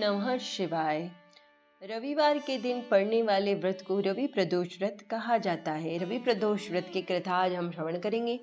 नमः शिवाय। रविवार के दिन पड़ने वाले व्रत को रवि प्रदोष व्रत कहा जाता है। रवि प्रदोष व्रत की कथा आज हम श्रवण करेंगे।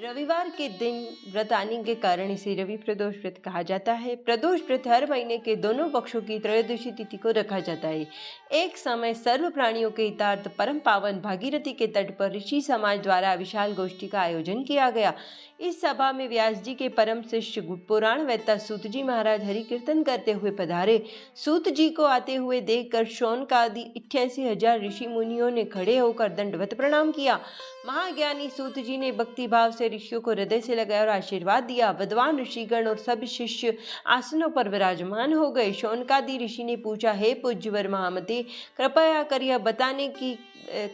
रविवार के दिन व्रत आने के कारण इसे रवि प्रदोष व्रत कहा जाता है। प्रदोष व्रत हर महीने के दोनों पक्षों की त्रयोदशी तिथि को रखा जाता है। एक समय सर्व प्राणियों के हितार्थ परम पावन भागीरथी के तट पर ऋषि समाज द्वारा विशाल गोष्ठी का आयोजन किया गया। इस सभा में व्यास जी के परम शिष्य पुराण वेत्ता सूत जी महाराज हरि कीर्तन करते हुए पधारे। सूत जी को आते हुए देखकर शौनक आदि 88,000 ऋषि मुनियों ने खड़े होकर दंडवत प्रणाम किया। महाज्ञानी सूत जी ने भक्ति भाव से ऋषियों को हृदय से लगाया और आशीर्वाद दिया। विद्वान ऋषिगण और सब शिष्य आसनों पर विराजमान हो गए। शौनकादि ऋषि ने पूछा, हे पूज्यवर महामते, कृपया कर यह बताने की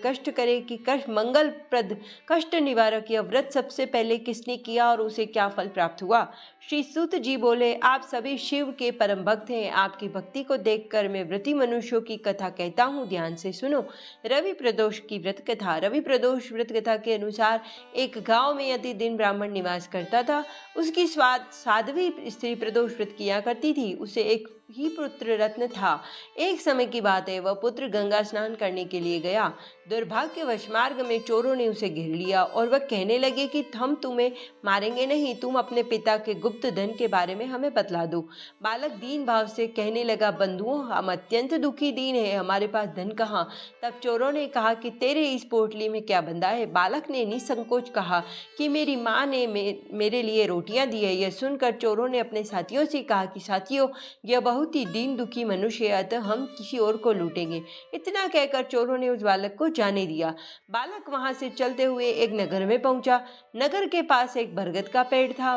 कष्ट करे कि कष्ट मंगलप्रद कष्ट निवारक यह व्रत सबसे पहले किसने किया और उसे क्या फल प्राप्त हुआ। श्री सूत जी बोले, आप सभी शिव के परम भक्त हैं। आपकी भक्ति को देखकर मैं व्रती मनुष्यों की कथा कहता हूँ, ध्यान से सुनो। रवि प्रदोष की व्रत कथा। रवि प्रदोष व्रत कथा के अनुसार एक गांव में यति दिन ब्राह्मण निवास करता था। उसकी साध्वी स्त्री प्रदोष व्रत किया करती थी। उसे एक ही पुत्र रत्न था। एक समय की बात है, वह पुत्र गंगा स्नान करने के लिए गया। दुर्भाग्यवश मार्ग में चोरों ने उसे घेर लिया और वह कहने लगे कि हम तुम्हें मारेंगे नहीं, तुम अपने पिता के गुप्त धन के बारे में हमें बतला दो। बालक दीन भाव से कहने लगा, बंधुओं, हम अत्यंत दुखी दीन है, हमारे पास धन कहाँ। तब चोरों ने कहा कि तेरे इस पोटली में क्या बंधा है। बालक ने निसंकोच कहा कि मेरी माँ ने मेरे लिए रोटियां दी है। यह सुनकर चोरों ने अपने साथियों से कहा कि साथियों, यह बहुत ही दीन दुखी मनुष्य है, अतः हम किसी और को लूटेंगे। इतना कहकर चोरों ने उस बालक को जाने दिया। बालक वहां से चलते हुए एक नगर में पहुंचा। नगर के पास एक बरगद का पेड़ था।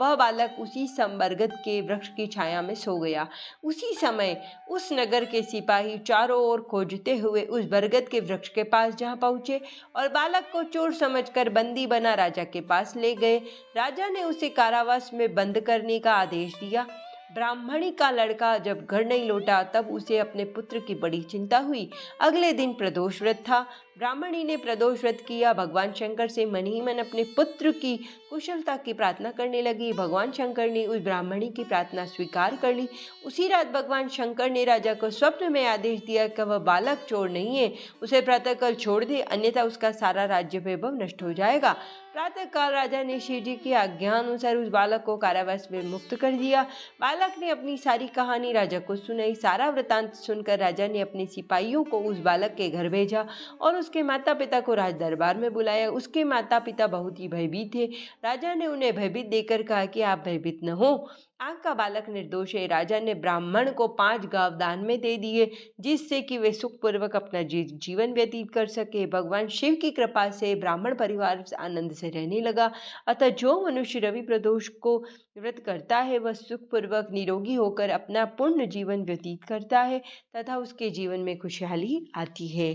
वह बालक उसी बरगद के वृक्ष की छाया में सो गया। उसी समय उस नगर के सिपाही चारों ओर खोजते हुए उस बरगद के वृक्ष के पास जहां पहुंचे और बालक को चोर समझकर बंदी बना राजा के पास ले गए। राजा ने उसे कारावास में बंद करने का आदेश दिया। ब्राह्मणी का लड़का जब घर नहीं लौटा तब उसे अपने पुत्र की बड़ी चिंता हुई। अगले दिन प्रदोष व्रत था। ब्राह्मणी ने प्रदोष व्रत किया। भगवान शंकर से मन ही मन अपने पुत्र की कुशलता की प्रार्थना करने लगी। भगवान शंकर ने उस ब्राह्मणी की प्रार्थना स्वीकार कर ली। उसी रात भगवान शंकर ने राजा को स्वप्न में आदेश दिया कि वह बालक चोर नहीं है, उसे प्रातःकाल छोड़ दे, अन्यथा उसका सारा राज्य वैभव नष्ट हो जाएगा। प्रातःकाल राजा ने शिव जी की आज्ञा अनुसार उस बालक को कारावास में मुक्त कर दिया। बालक ने अपनी सारी कहानी राजा को सुनाई। सारा वृतांत सुनकर राजा ने अपने सिपाहियों को उस बालक के घर भेजा और उसके माता पिता को राज दरबार में बुलाया। उसके माता पिता बहुत ही भयभीत थे। राजा ने उन्हें भयभीत देकर कहा कि आप भयभीत न हो, आपका बालक निर्दोष है। राजा ने ब्राह्मण को 5 गांव दान में दे दिए, जिससे कि वे सुखपूर्वक अपना जीवन व्यतीत कर सके। भगवान शिव की कृपा से ब्राह्मण परिवार आनंद से रहने लगा। अतः जो मनुष्य रवि प्रदोष को व्रत करता है वह सुखपूर्वक निरोगी होकर अपना पूर्ण जीवन व्यतीत करता है तथा उसके जीवन में खुशहाली आती है।